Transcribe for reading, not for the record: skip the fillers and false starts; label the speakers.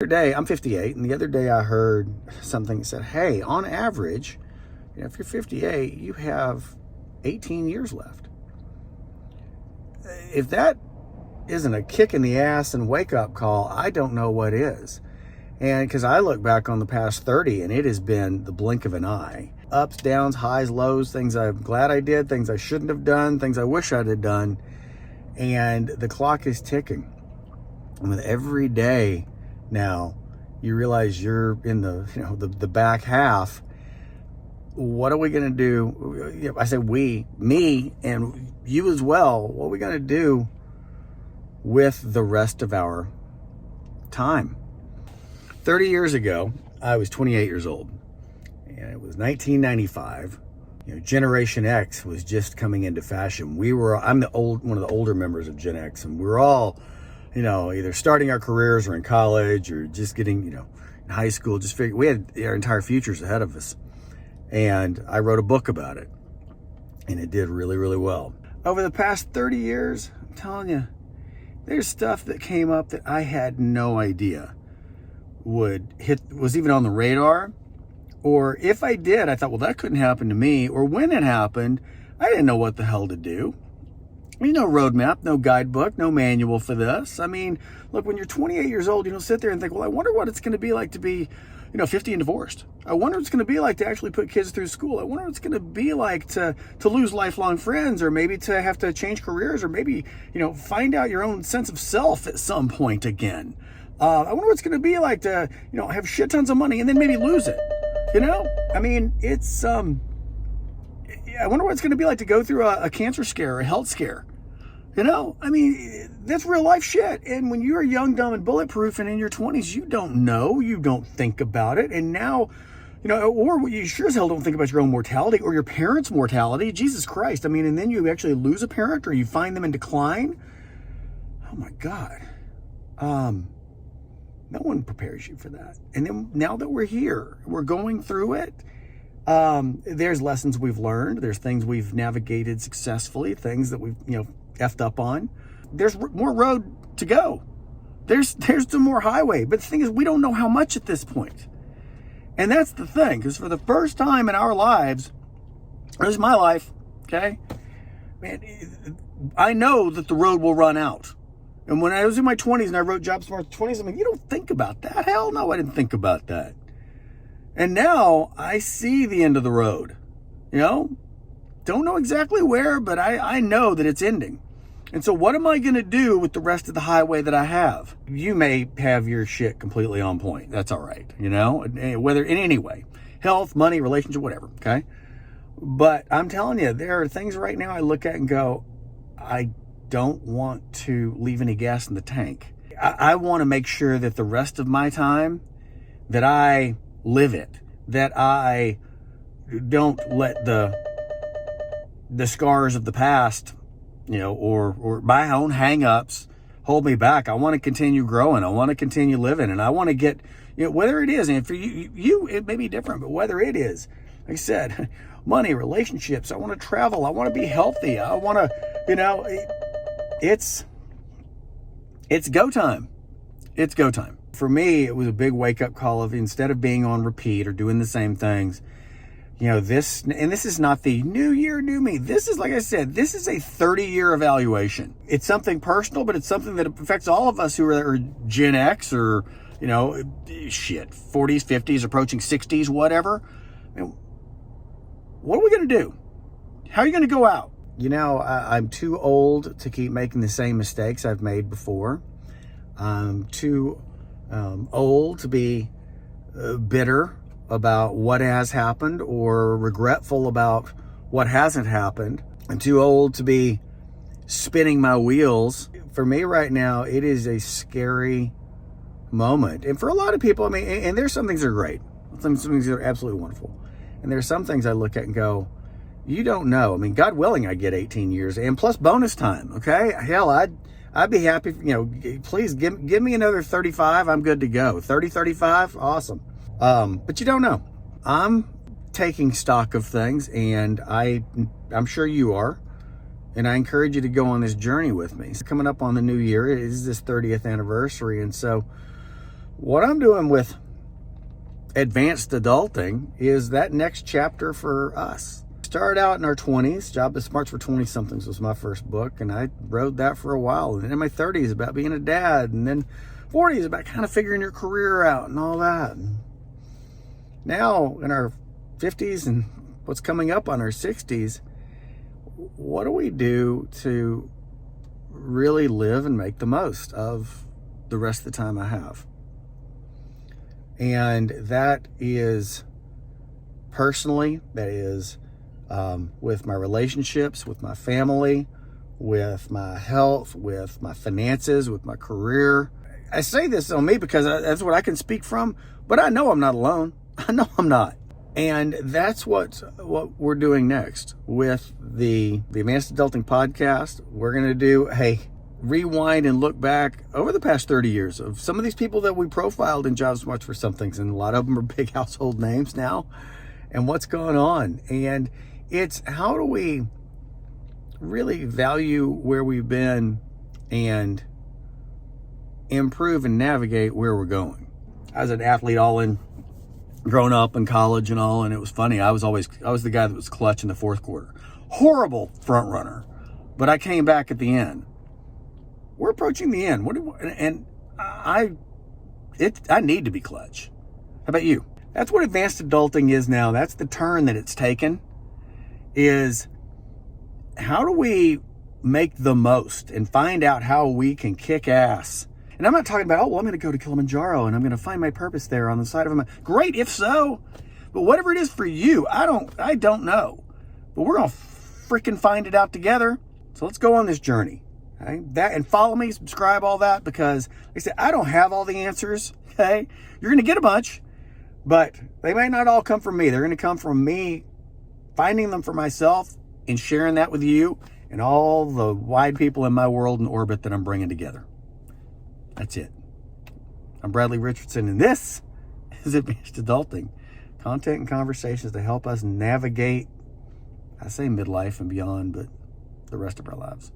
Speaker 1: other day, I'm 58, and the other day I heard something that said, hey, on average, if you're 58, you have 18 years left. If that isn't a kick in the ass and wake-up call, I don't know what is. And because I look back on the past 30, and it has been the blink of an eye. Ups, downs, highs, lows, things I'm glad I did, things I shouldn't have done, things I wish I'd have done. And the clock is ticking. And with every day now, you realize you're in the back half. What are we going to do? I say we, me, and you as well. What are we going to do with the rest of our time? 30 years ago, I was 28 years old, and it was 1995. Generation X was just coming into fashion. I'm one of the older members of Gen X, and we were all, either starting our careers or in college or just getting, in high school. We had our entire futures ahead of us. And I wrote a book about it, and it did really, really well. Over the past 30 years, I'm telling you, there's stuff that came up that I had no idea was even on the radar. Or if I did, I thought, well, that couldn't happen to me. Or when it happened, I didn't know what the hell to do. No roadmap, no guidebook, no manual for this. Look, when you're 28 years old, you don't sit there and think, well, I wonder what it's going to be like to be 50 and divorced. I wonder what it's going to be like to actually put kids through school. I wonder what it's going to be like to lose lifelong friends, or maybe to have to change careers, or maybe, find out your own sense of self at some point again. I wonder what it's going to be like to, have shit tons of money and then maybe lose it. It's, I wonder what it's going to be like to go through a cancer scare or a health scare. That's real life shit. And when you're young, dumb, and bulletproof and in your 20s, you don't know, you don't think about it. And now, or you sure as hell don't think about your own mortality or your parents' mortality. Jesus Christ. And then you actually lose a parent or you find them in decline. Oh my God. No one prepares you for that. And then now that we're here, we're going through it. There's lessons we've learned. There's things we've navigated successfully, things that we've, effed up on. There's more road to go. There's some more highway. But the thing is, we don't know how much at this point. And that's the thing, because for the first time in our lives, or this is my life, okay? Man, I know that the road will run out. And when I was in my 20s and I wrote Job Smart 20s, I'm like, you don't think about that. Hell no, I didn't think about that. And now I see the end of the road. Don't know exactly where, but I know that it's ending. And so what am I going to do with the rest of the highway that I have? You may have your shit completely on point. That's all right. Whether in any way, health, money, relationship, whatever. Okay. But I'm telling you, there are things right now I look at and go, I don't want to leave any gas in the tank. I want to make sure that the rest of my time, that I live it, that I don't let the scars of the past, or my own hang-ups hold me back. I want to continue growing. I want to continue living, and I want to get, whether it is, and for you, it may be different, but whether it is, like I said, money, relationships, I want to travel, I want to be healthy, I want to, it's go time. It's go time. For me, it was a big wake-up call of, instead of being on repeat or doing the same things, this is not the new year, new me. This is, like I said, this is a 30-year evaluation. It's something personal, but it's something that affects all of us who are Gen X or, 40s, 50s, approaching 60s, whatever. What are we going to do? How are you going to go out? I'm too old to keep making the same mistakes I've made before. I'm too old to be bitter about what has happened or regretful about what hasn't happened. I'm too old to be spinning my wheels. For me right now, it is a scary moment. And for a lot of people, and there's some things that are great. Some things that are absolutely wonderful. And there's some things I look at and go, you don't know. God willing, I get 18 years and plus bonus time. Okay. Hell, I'd be happy. Please give me another 35. I'm good to go. 30, 35. Awesome. But you don't know. I'm taking stock of things, and I'm sure you are. And I encourage you to go on this journey with me. It's coming up on the new year. It is this 30th anniversary. And so what I'm doing with advanced adulting is that next chapter for us. Started out in our 20s. Job is Smarts for 20-somethings was my first book, and I wrote that for a while. And then in my 30s about being a dad, and then 40s about kind of figuring your career out and all that. And now in our 50s and what's coming up on our 60s, what do we do to really live and make the most of the rest of the time I have? And that is personally, that is with my relationships, with my family, with my health, with my finances, with my career. I say this on me because that's what I can speak from, but I know I'm not alone. I know I'm not. And that's what we're doing next with the Advanced Adulting podcast. We're going to do a rewind and look back over the past 30 years of some of these people that we profiled in Jobs Smarts for Somethings, and a lot of them are big household names now, and what's going on. And it's how do we really value where we've been and improve and navigate where we're going. I was an athlete all in growing up in college and all, and it was funny. I was the guy that was clutch in the fourth quarter. Horrible front runner, but I came back at the end. We're approaching the end. I need to be clutch. How about you? That's what advanced adulting is now. That's the turn that it's taken, is how do we make the most and find out how we can kick ass. And I'm not talking about, I'm going to go to Kilimanjaro and I'm going to find my purpose there on the side of a mountain. Great, if so. But whatever it is for you, I don't know. But we're going to freaking find it out together. So let's go on this journey. Okay? That, and follow me, subscribe, all that, because like I said, I don't have all the answers. Okay? You're going to get a bunch, but they may not all come from me. They're going to come from me finding them for myself and sharing that with you and all the wide people in my world and orbit that I'm bringing together. That's it. I'm Bradley Richardson, and this is Advanced Adulting. Content and conversations to help us navigate, I say midlife and beyond, but the rest of our lives.